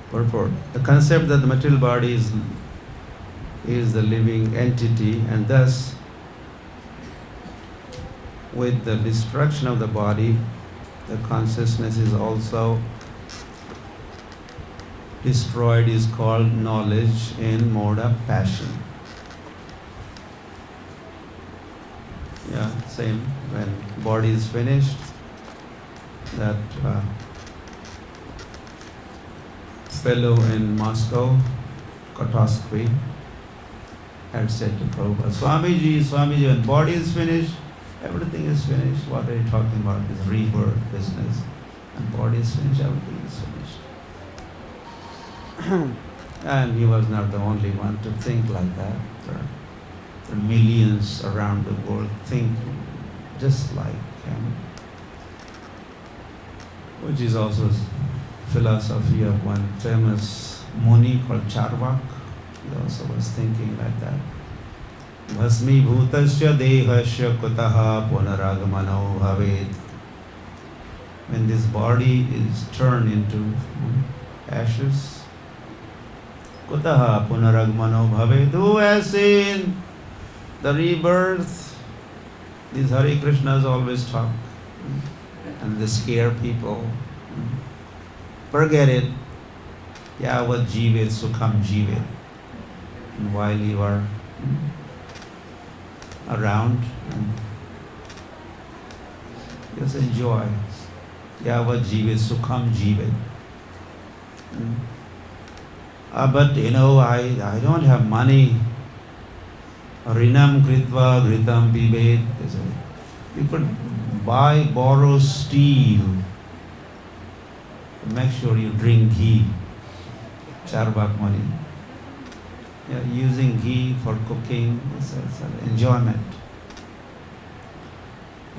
Purport. The concept that the material body is the living entity, and thus, with the destruction of the body, the consciousness is also destroyed, is called knowledge in mode of passion. Yeah, same. When body is finished, that fellow in Moscow, Kotoskvi, had said to Prabhupada, Swamiji, when body is finished, everything is finished. What are you talking about? This rebirth business. And body is finished, everything is finished. And he was not the only one to think like that. There are millions around the world think just like him, which is also philosophy of one famous Muni called Charvak. He also was thinking like that. Bhasmi bhutasya dehasya kutaha punaragmano bhavet. When this body is turned into ashes, kutaha punaragmano bhavet. Who has seen the rebirth? These Hare Krishnas always talk and they scare people. Forget it. Yavat jivet sukham jivet. And while you are around, and just enjoy. Yavat jivet sukham jivet. But I don't have money. Rinam kritva gritam pibet. You could borrow steel. Make sure you drink ghee. Charvak money. Yeah, using ghee for cooking is an enjoyment.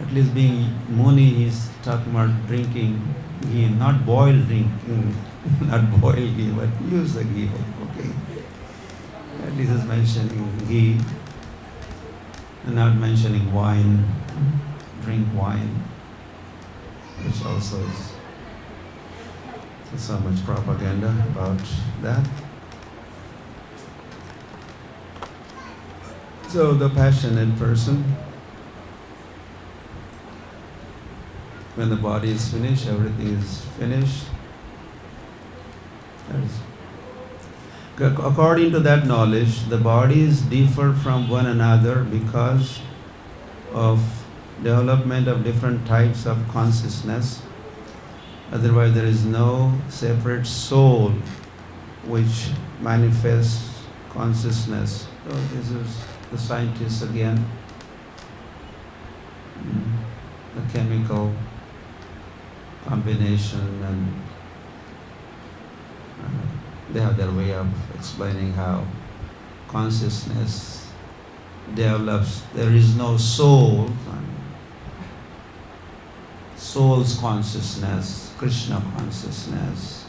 At least being Muni, he's talking about drinking ghee, not boiled drinking, not boiled ghee, but use the ghee for cooking. At least he's mentioning ghee and not mentioning wine, drink wine, which also is so much propaganda about that. So the passionate person, when the body is finished, everything is finished. According to that knowledge, the bodies differ from one another because of development of different types of consciousness. Otherwise, there is no separate soul which manifests consciousness. So this is the scientists again. The chemical combination, and they have their way of explaining how consciousness develops. There is no soul. Soul's consciousness, Krishna consciousness.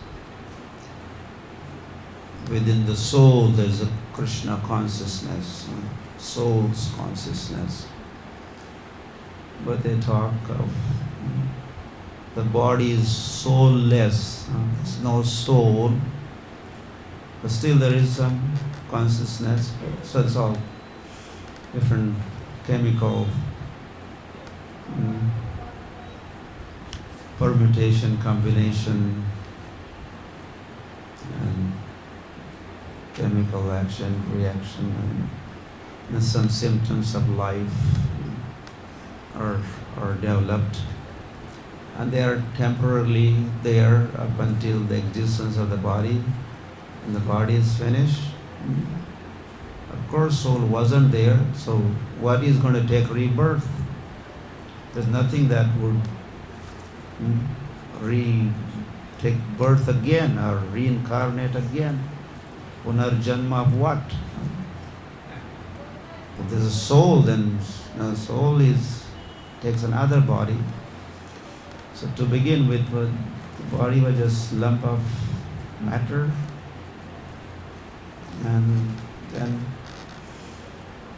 Within the soul there is a Krishna consciousness, soul's consciousness. But they talk of the body is soulless, there's no soul, but still there is some consciousness. So it's all different chemical permutation, combination, and chemical action, reaction, and some symptoms of life are developed, and they are temporarily there up until the existence of the body. And the body is finished. Of course, soul wasn't there, so what is going to take rebirth? There's nothing that would take birth again or reincarnate again. Punarjanma of what? If there's a soul, then soul takes another body. So to begin with, the body was just lump of matter, and then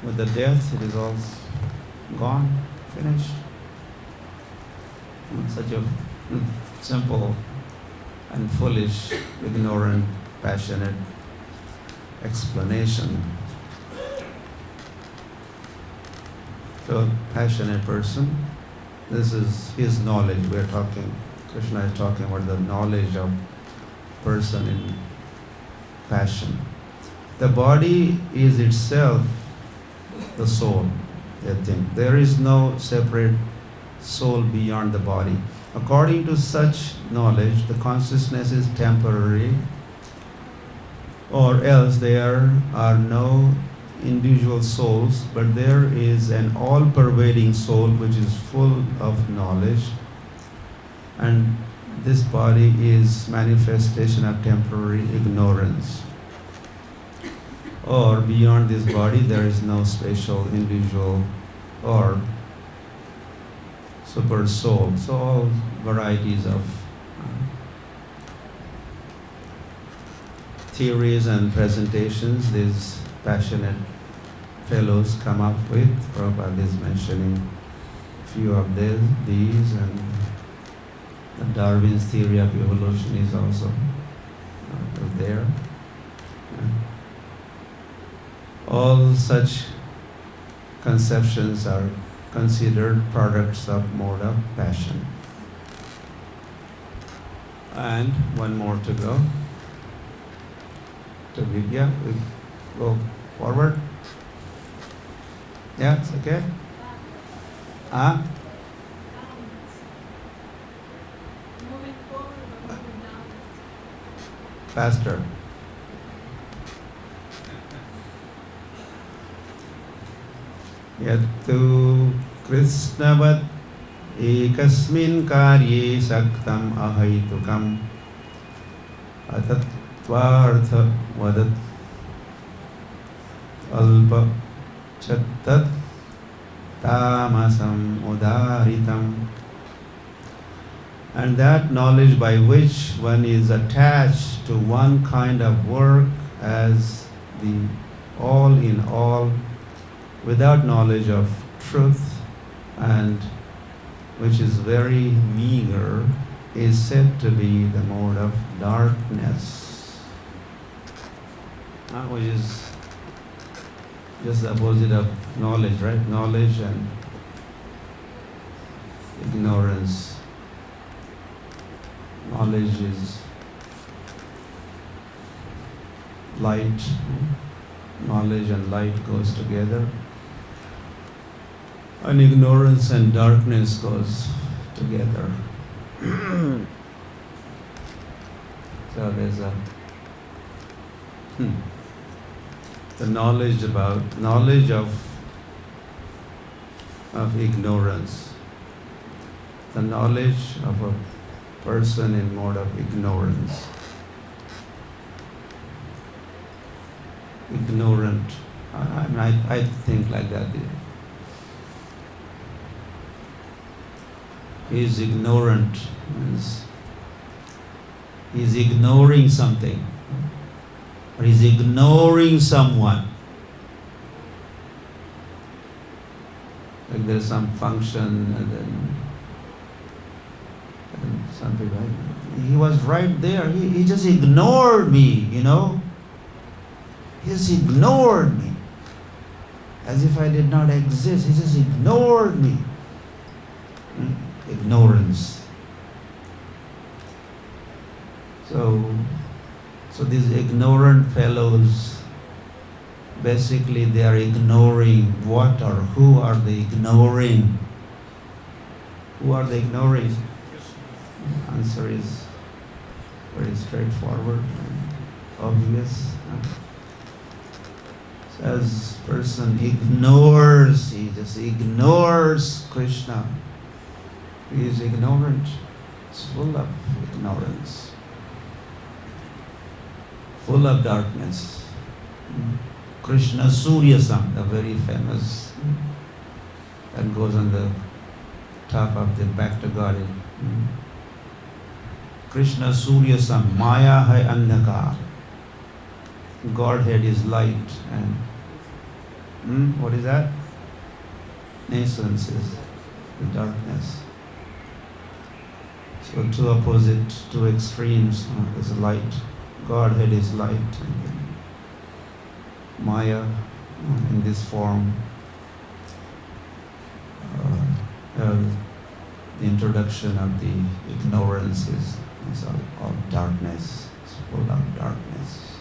with the death, it is all gone, finished. Such a simple and foolish, ignorant, passionate explanation. So a passionate person, this is his knowledge. We're talking, Krishna is talking about the knowledge of person in passion. The body is itself the soul, they think. There is no separate soul beyond the body. According to such knowledge, the consciousness is temporary, or else there are no individual souls, but there is an all-pervading soul which is full of knowledge, and this body is manifestation of temporary ignorance. Or beyond this body there is no special individual or super soul. So all varieties of theories and presentations these passionate fellows come up with. Prabhupada is mentioning a few of these, and Darwin's theory of evolution is also there. All such conceptions are considered products of mode of passion. And one more to go. To Vidya, we go forward. Yeah, it's okay? Moving forward or moving down? Faster. Yattu Krishnavat ekasmin karye saktam ahaitukam atatvartha vadat alpa chattat tamasam udaritam. And that knowledge by which one is attached to one kind of work as the all in all, without knowledge of truth, and which is very meager, is said to be the mode of darkness, which is just the opposite of knowledge, right? Knowledge and ignorance. Knowledge is light. Knowledge and light goes together. And ignorance and darkness goes together. So there's the knowledge of ignorance, the knowledge of a person in mode of ignorance, ignorant. I think like that. He is ignorant, means he is ignoring something, or he is ignoring someone. Like there is some function and some people, he was right there, he just ignored me, He just ignored me. As if I did not exist, he just ignored me. Ignorance. So these ignorant fellows, basically they are ignoring what or who are they ignoring? Who are they ignoring? The answer is very straightforward and obvious. So as person ignores, he just ignores Krishna. He is ignorant. It's full of ignorance. Full of darkness. Krishna Surya Sam, the very famous, that goes on the top of the back to Garden. Krishna Surya Sam, Maya hai andhakar. Godhead is light and what is that? Essence is the darkness. So two opposite, two extremes is light. Godhead is light. And Maya in this form. The introduction of the ignorance is of darkness. It's full of darkness.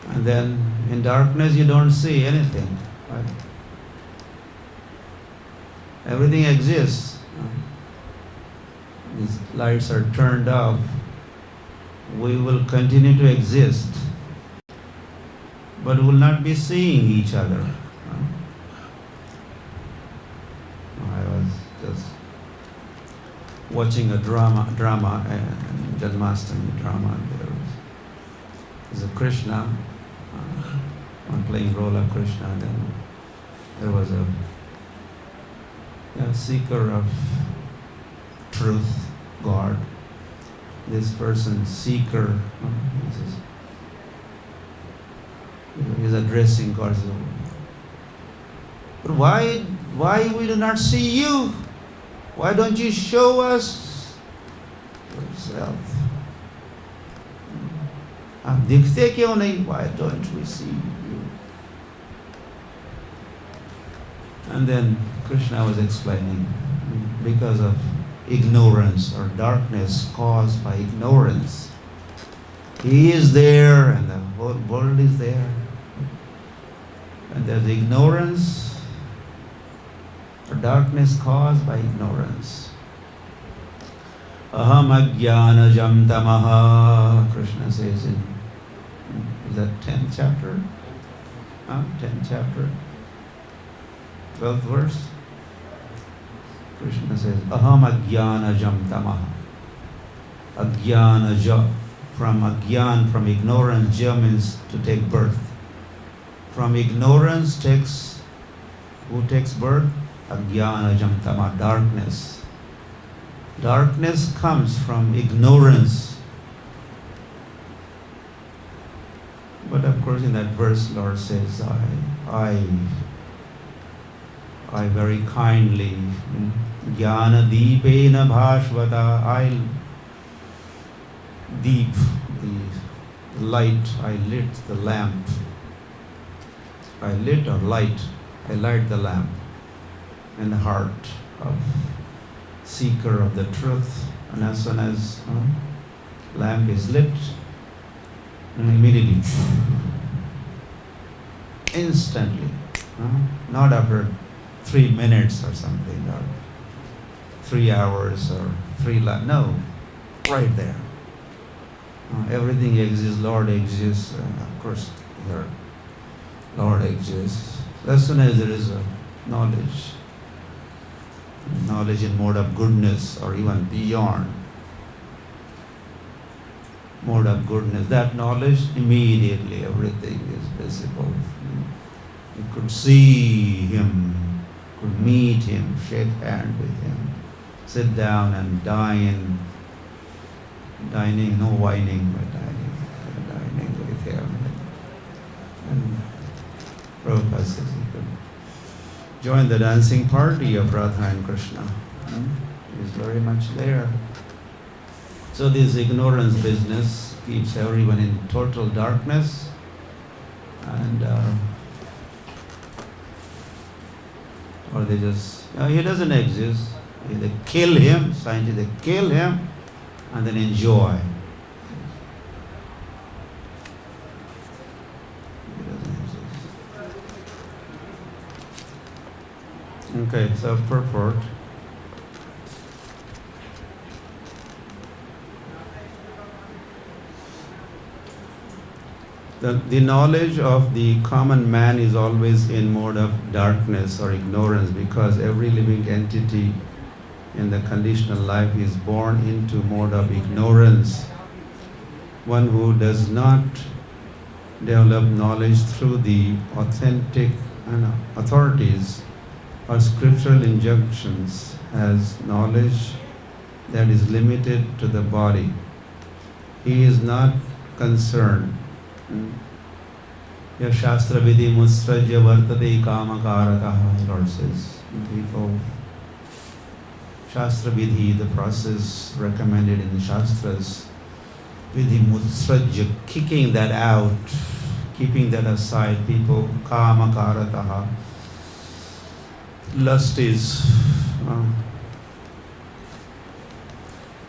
And then in darkness you don't see anything. Right? Everything exists. These lights are turned off. We will continue to exist, but we will not be seeing each other. I was just watching a drama, Janmashtami drama. There was a Krishna, one playing role of Krishna. Then there was a seeker of truth, God. This person, seeker, is addressing God. But why we do not see you? Why don't you show us yourself? आप दिखते क्यों नहीं? Why don't we see you? And then Krishna was explaining, because of ignorance or darkness caused by ignorance. He is there and the whole world is there. And there's ignorance or darkness caused by ignorance. Aham ajnanajam tamaha, Krishna says in, is that 10th chapter? 10th chapter, 12th verse. Krishna says, Aham ajnanajam tamaha. Ajnanaja, from ajnan, from ignorance, ja means to take birth. From ignorance who takes birth? Ajnanajam tamaha, darkness. Darkness comes from ignorance. But of course in that verse Lord says, I very kindly, Jnana Deepena Bhashvata, the light, I lit the lamp I light the lamp in the heart of seeker of the truth, and as soon as lamp is lit, immediately, instantly, not after 3 minutes or something, or 3 hours or no, right there. Everything exists, Lord exists, of course, here, Lord exists. As soon as there is a knowledge in mode of goodness or even beyond mode of goodness, that knowledge, immediately everything is visible. You could see him, could meet him, shake hands with him, sit down and dining, no whining, but dining with him. And Prabhupada says he could join the dancing party of Radha and Krishna. He's very much there. So this ignorance business keeps everyone in total darkness, and or they just, he doesn't exist. They kill him, scientists, they kill him, and then enjoy. He doesn't exist. Okay, so purport. The knowledge of the common man is always in mode of darkness or ignorance, because every living entity in the conditional life is born into mode of ignorance. One who does not develop knowledge through the authentic authorities or scriptural injunctions has knowledge that is limited to the body. He is not concerned. Ya Shastra Vidhi Musrajya Vartate Kamakarakaha, Lord says. People, Shastra Vidhi, the process recommended in the Shastras, Vidhi Musrajya, kicking that out, keeping that aside. People, Kamakarakaha. Lust is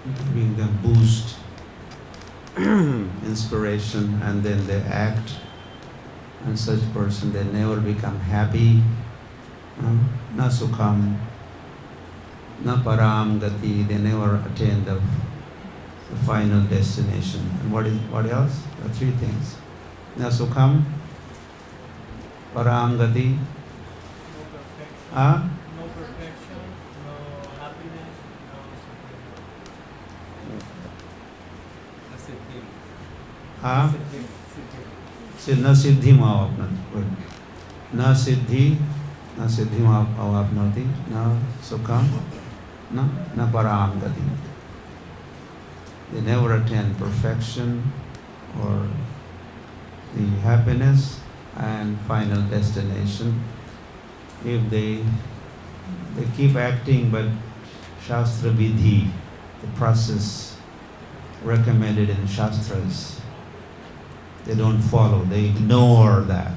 giving them boost, inspiration, and then they act, and such person, they never become happy, na sukham, na param gati, they never attain the final destination. And what else? The 3 things. Na sukham, param gati, No perfection, no happiness, न सिद्धि मावाप्नोति, न सिद्धि मावाप्नोति, न सुखम, न पराम गति. They never attain perfection or the happiness and final destination. If they keep acting, but Shastra Vidhi, the process recommended in Shastras, they don't follow, they ignore that.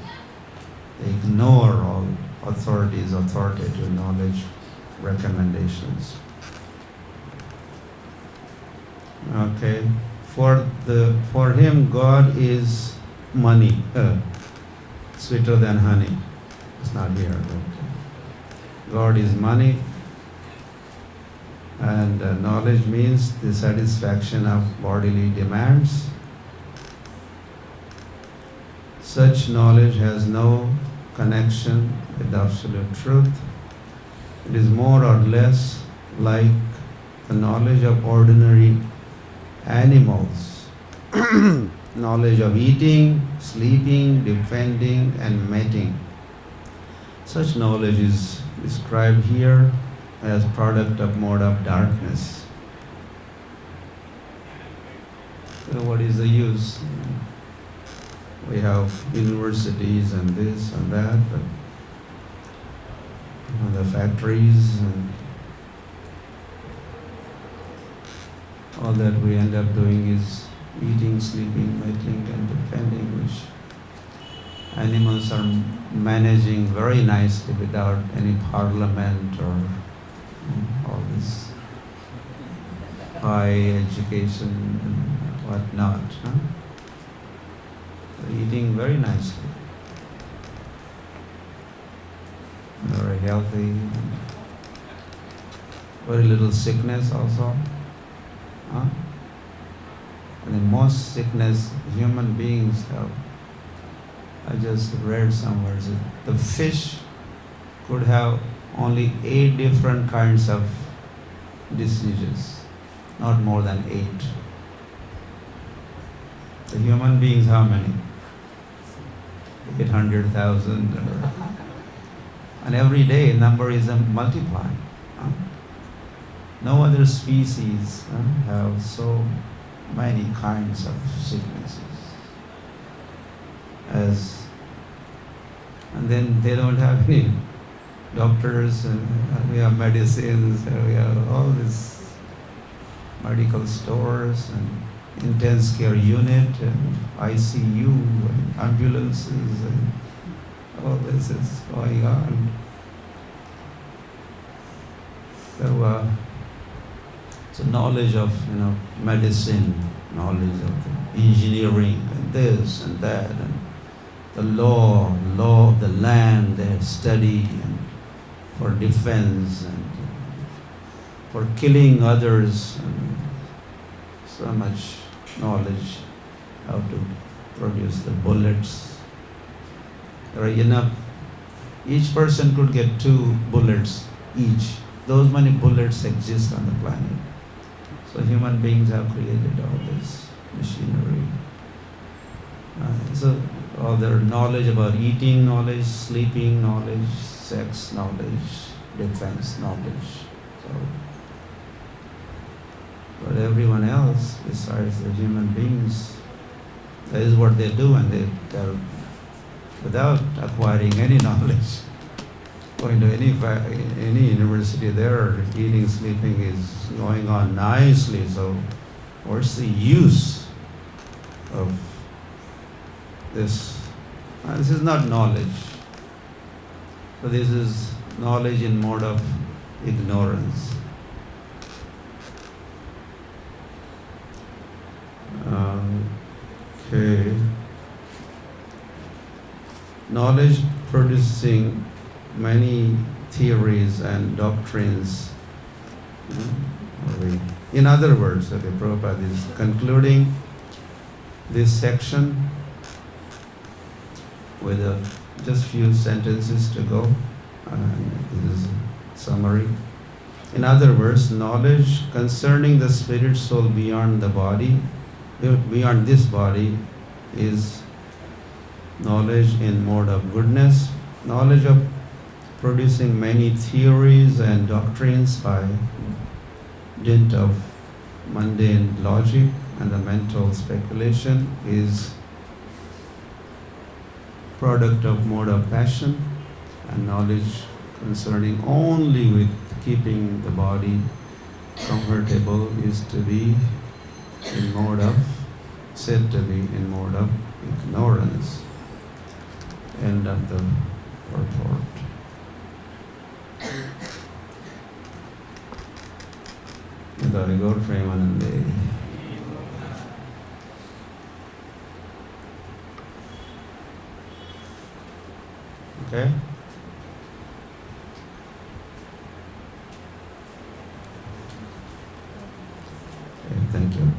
They ignore all authorities, authoritative knowledge, recommendations. Okay, for him God is money, sweeter than honey. It's not here, but God is money, and knowledge means the satisfaction of bodily demands. Such knowledge has no connection with the absolute truth. It is more or less like the knowledge of ordinary animals. Knowledge of eating, sleeping, defending, and mating. Such knowledge is described here as product of mode of darkness. So what is the use? We have universities and this and that, but the factories and all that we end up doing is eating, sleeping, mating, and defending, animals are managing very nicely without any parliament or all this high education and whatnot. Huh? They're eating very nicely. Very healthy. Very little sickness also. Huh? And in most sickness human beings have, I just read somewhere that the fish could have only 8 different kinds of diseases, not more than 8. The human beings, how many? 800,000. And every day number is multiplying. Huh? No other species have so many kinds of sicknesses. And then they don't have any doctors, and we have medicines, and we have all these medical stores and intense care unit and ICU and ambulances and all this is going on. So knowledge of medicine, knowledge of engineering and this and that and the law of the land they study and for defense and for killing others, and so much knowledge how to produce the bullets. There are enough. Each person could get 2 bullets each. Those many bullets exist on the planet. So human beings have created all this machinery. So all their knowledge about eating knowledge, sleeping knowledge, sex knowledge, defense knowledge. So, but everyone else besides the human beings, that is what they do, and they're without acquiring any knowledge. Going to any university there, eating, sleeping is going on nicely. So what's the use of this? This is not knowledge. But this is knowledge in mode of ignorance. Okay. Knowledge producing many theories and doctrines. In other words, Prabhupada is concluding this section with just few sentences to go. This is a summary. In other words, knowledge concerning the spirit soul beyond the body, beyond this body, is knowledge in mode of goodness, knowledge of producing many theories and doctrines by dint of mundane logic and the mental speculation is product of mode of passion, and knowledge concerning only with keeping the body comfortable is to be in mode of, said to be in mode of ignorance. End of the purport. Very good, Premanande. Okay? Okay, thank you.